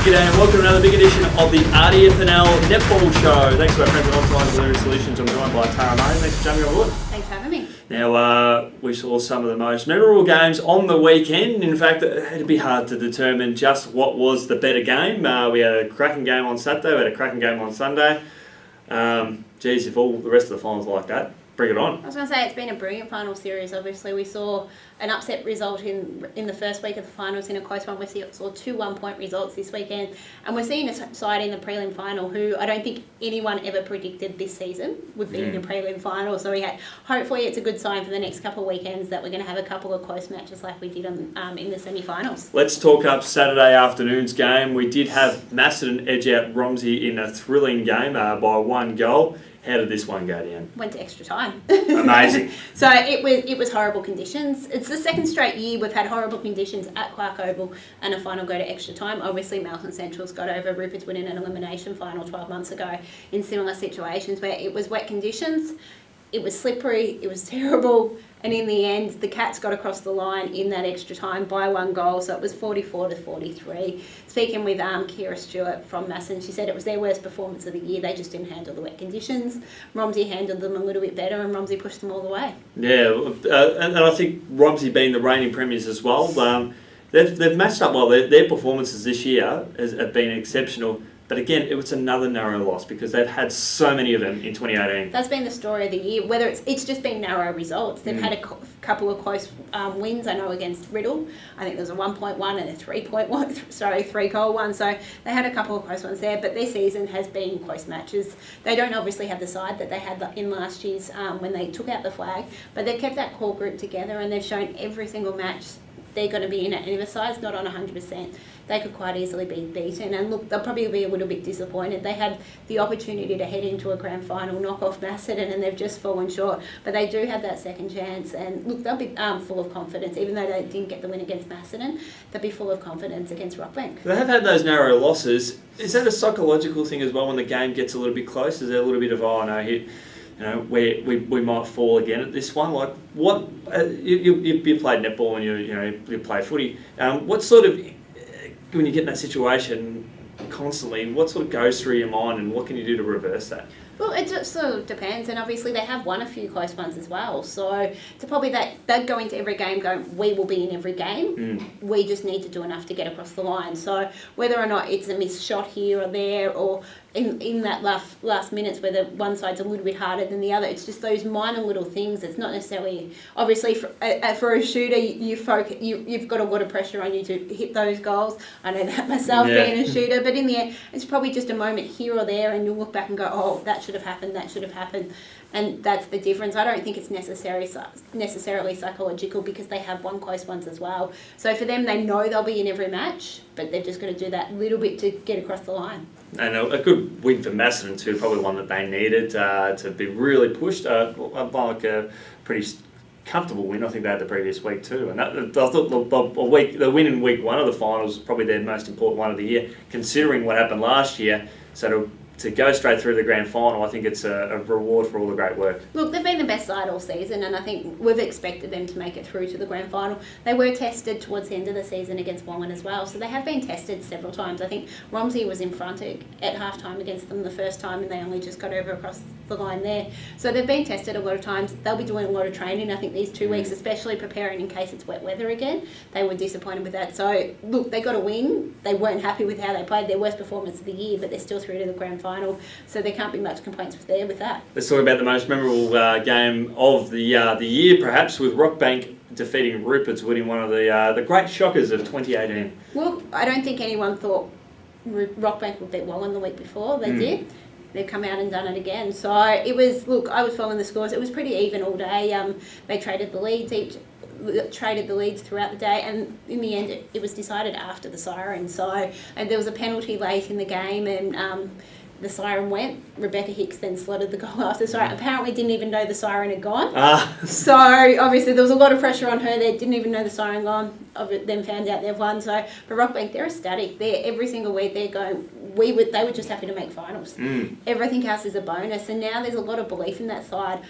G'day and welcome to another big edition of the RDFNL Netball Show. Thanks to our friends at ONTIME Delivery Solutions. I'm joined by Tara May. Thanks for jumping on board. Thanks for having me. Now, we saw some of the most memorable games on the weekend. In fact, it'd be hard to determine just what was the better game. We had a cracking game on Saturday, we had a cracking game on Sunday. Geez, if all the rest of the finals are like that, bring it on. I was going to say it's been a brilliant final series. Obviously, we saw an upset result in the first week of the finals in a close one. We saw two 1-point results this weekend, and we're seeing a side in the prelim final who I don't think anyone ever predicted this season would be in the prelim final. So hopefully it's a good sign for the next couple of weekends that we're going to have a couple of close matches like we did in the semi-finals. Let's talk up Saturday afternoon's game. We did have Macedon edge out Romsey in a thrilling game by 1 goal. How did this one go down? Went to extra time. Amazing. So it was horrible conditions. It's the second straight year we've had horrible conditions at Clark Oval and a final go to extra time. Obviously, Melton Central's got over Rupertswood in an elimination final 12 months ago in similar situations where it was wet conditions, it was slippery, it was terrible, and in the end, the Cats got across the line in that extra time by 1 goal, so it was 44-43. Speaking with Kira Stewart from Macedon, she said it was their worst performance of the year. They just didn't handle the wet conditions. Romsey handled them a little bit better, and Romsey pushed them all the way. Yeah, and I think Romsey being the reigning premiers as well, they've matched up well. Their performances this year have been exceptional. But again, it was another narrow loss because they've had so many of them in 2018. That's been the story of the year. Whether it's just been narrow results. They've had a couple of close wins. I know against Riddle. I think there was a 1-point-1 and a 3-goal one. So they had a couple of close ones there. But their season has been close matches. They don't obviously have the side that they had in last year's when they took out the flag. But they've kept that core group together and they've shown every single match they're going to be in at either side, not on 100%. They could quite easily be beaten. And look, they'll probably be a little bit disappointed. They had the opportunity to head into a grand final, knock off Macedon, and they've just fallen short. But they do have that second chance. And look, they'll be full of confidence. Even though they didn't get the win against Macedon, they'll be full of confidence against Rockbank. They have had those narrow losses. Is that a psychological thing as well when the game gets a little bit close? Is there a little bit of, we might fall again at this one? Like, what you played netball and you play footy. What sort of, when you get in that situation constantly, what sort of goes through your mind and what can you do to reverse that? Well, it just sort of depends, and obviously they have won a few close ones as well. So it's probably that they'd go into every game going, we will be in every game. We just need to do enough to get across the line. So whether or not it's a missed shot here or there, or in that last minutes where the one side's a little bit harder than the other, it's just those minor little things. It's not necessarily, obviously for a shooter, you've got a lot of pressure on you to hit those goals. I know that myself being a shooter, but in the end, it's probably just a moment here or there, and you'll look back and go, oh, that should have happened. And that's the difference. I don't think it's necessarily psychological because they have won close ones as well. So for them, they know they'll be in every match, but they've just got to do that little bit to get across the line. And a good win for Macedon too, probably one that they needed to be really pushed. Like a pretty comfortable win. I think they had the previous week too. And I thought the win in week 1 of the finals was probably their most important one of the year, considering what happened last year. So to go straight through the grand final, I think it's a reward for all the great work. Look, they've been the best side all season, and I think we've expected them to make it through to the grand final. They were tested towards the end of the season against Wongan as well, so they have been tested several times. I think Romsey was in front at half-time against them the first time, and they only just got over across the line there. So they've been tested a lot of times. They'll be doing a lot of training, I think, these 2 weeks, especially preparing in case it's wet weather again. They were disappointed with that. So, look, they got a win. They weren't happy with how they played, their worst performance of the year, but they're still through to the grand final. So there can't be much complaints with that. Let's talk about the most memorable game of the year, perhaps, with Rockbank defeating Rupertswood in one of the great shockers of 2018. Well, I don't think anyone thought Rockbank would beat Wongan the week before. They did. They've come out and done it again. So it was, look, I was following the scores. It was pretty even all day. They traded the leads throughout the day, and in the end it was decided after the siren. So, and there was a penalty late in the game, and the siren went. Rebecca Hicks then slotted the goal after the siren. Apparently didn't even know the siren had gone. So obviously there was a lot of pressure on her. They didn't even know the siren gone. Then found out they've won. So for Rockbank, they're ecstatic. They're every single week they're going. They were just happy to make finals. Everything else is a bonus, and now there's a lot of belief in that side.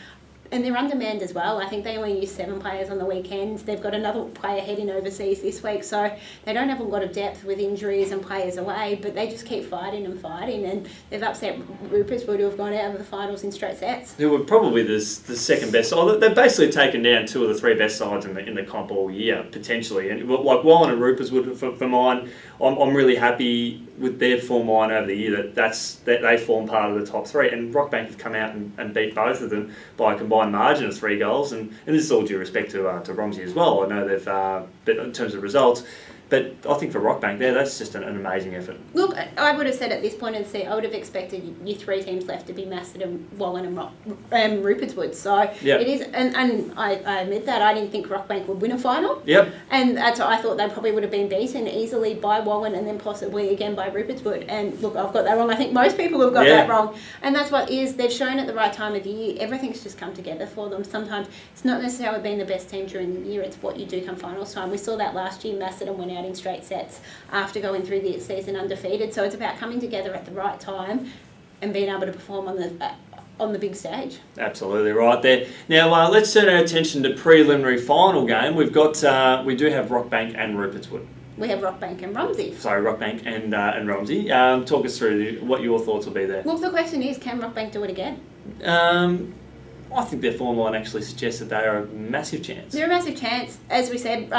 And they're undermanned as well. I think they only use 7 players on the weekends. They've got another player heading overseas this week, so they don't have a lot of depth with injuries and players away, but they just keep fighting, and they've upset Rupertswood, who have gone out of the finals in straight sets. Who were probably the second best side. They've basically taken down 2 of the 3 best sides in the comp all year, potentially. And like Wallen and Rupertswood, for mine, I'm really happy with their form line over the year that they form part of the top 3. And Rockbank have come out and beat both of them by a combined margin of 3 goals. And this is all due respect to Romsey as well. I know they've, but in terms of results. But I think for Rockbank there, that's just an amazing effort. Look, I would have said at this point in the season, I would have expected your 3 teams left to be Macedon, Wallen and Rupertswood. So it is, and I admit that, I didn't think Rockbank would win a final. Yep. And that's I thought they probably would have been beaten easily by Wallen and then possibly again by Rupertswood. And look, I've got that wrong. I think most people have got that wrong. And that's what is, they've shown at the right time of the year, everything's just come together for them. Sometimes it's not necessarily being the best team during the year, it's what you do come finals time. We saw that last year, Macedon went out in straight sets after going through the season undefeated. So it's about coming together at the right time and being able to perform on the big stage. Absolutely right there. Now let's turn our attention to preliminary final game. We do have Rockbank and Rupertswood. We have Rockbank and Romsey. Sorry, Rockbank and Romsey. Talk us through what your thoughts will be there. Look, the question is, can Rockbank do it again? I think their form line actually suggests that they are a massive chance. They're a massive chance. As we said,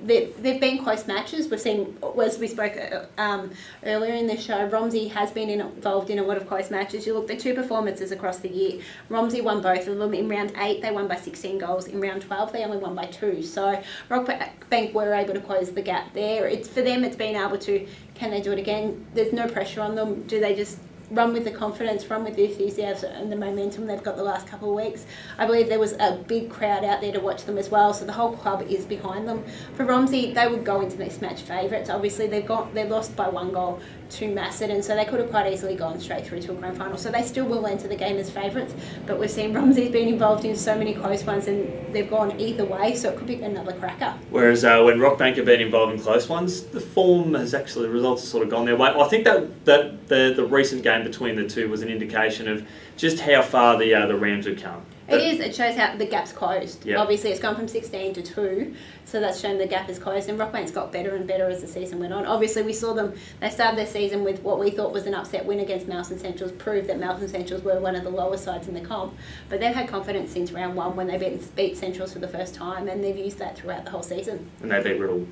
they've been close matches. We've seen, as we spoke earlier in the show, Romsey has been involved in a lot of close matches. You look, the 2 performances across the year, Romsey won both of them. In round 8, they won by 16 goals. In round 12, they only won by 2. So Rockbank were able to close the gap there. For them, it's been able to, can they do it again? There's no pressure on them. Do they just run with the confidence, run with the enthusiasm and the momentum they've got the last couple of weeks? I believe there was a big crowd out there to watch them as well, so the whole club is behind them. For Romsey, they would go into this match favourites. Obviously, they lost by 1 goal to Macedon, so they could have quite easily gone straight through to a grand final. So they still will enter the game as favourites, but we've seen Romsey's been involved in so many close ones and they've gone either way, so it could be another cracker. Whereas when Rockbank have been involved in close ones, the results have sort of gone their way. I think that the recent game between the 2 was an indication of just how far the Rams would come. It is. It shows how the gap's closed. Yep. Obviously, it's gone from 16 to 2, so that's shown the gap is closed. And Rockbank's got better and better as the season went on. Obviously, we saw them. They started their season with what we thought was an upset win against Melton Centrals, proved that Melton Centrals were one of the lower sides in the comp. But they've had confidence since round 1 when they beat Centrals for the first time, and they've used that throughout the whole season. And they beat Riddle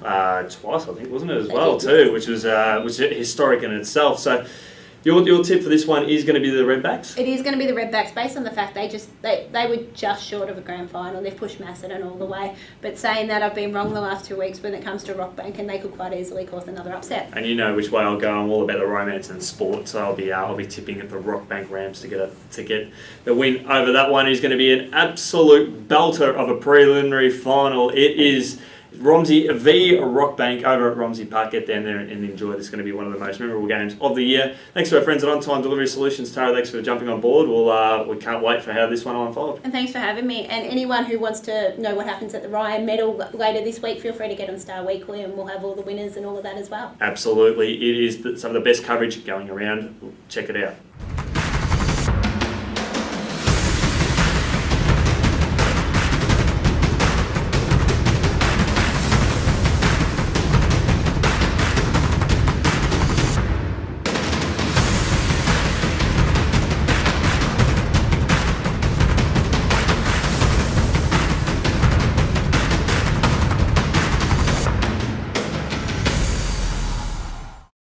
twice, I think, wasn't it, as well too, which was historic in itself. So. Your tip for this one is going to be the Redbacks? It is going to be the Redbacks based on the fact they were just short of a grand final. They've pushed Macedon all the way. But saying that, I've been wrong the last 2 weeks when it comes to Rockbank, and they could quite easily cause another upset. And you know which way I'll go. I'm all about the romance and sport, so I'll be tipping at the Rockbank Rams to get the win over that one. Is going to be an absolute belter of a preliminary final. It is Romsey v Rockbank over at Romsey Park. Get down there and enjoy. This is going to be one of the most memorable games of the year. Thanks to our friends at OnTime Delivery Solutions. Tara, thanks for jumping on board. We can't wait for how this one will unfold. And thanks for having me. And anyone who wants to know what happens at the Ryan Medal later this week, feel free to get on Star Weekly and we'll have all the winners and all of that as well. Absolutely. It is some of the best coverage going around. Check it out.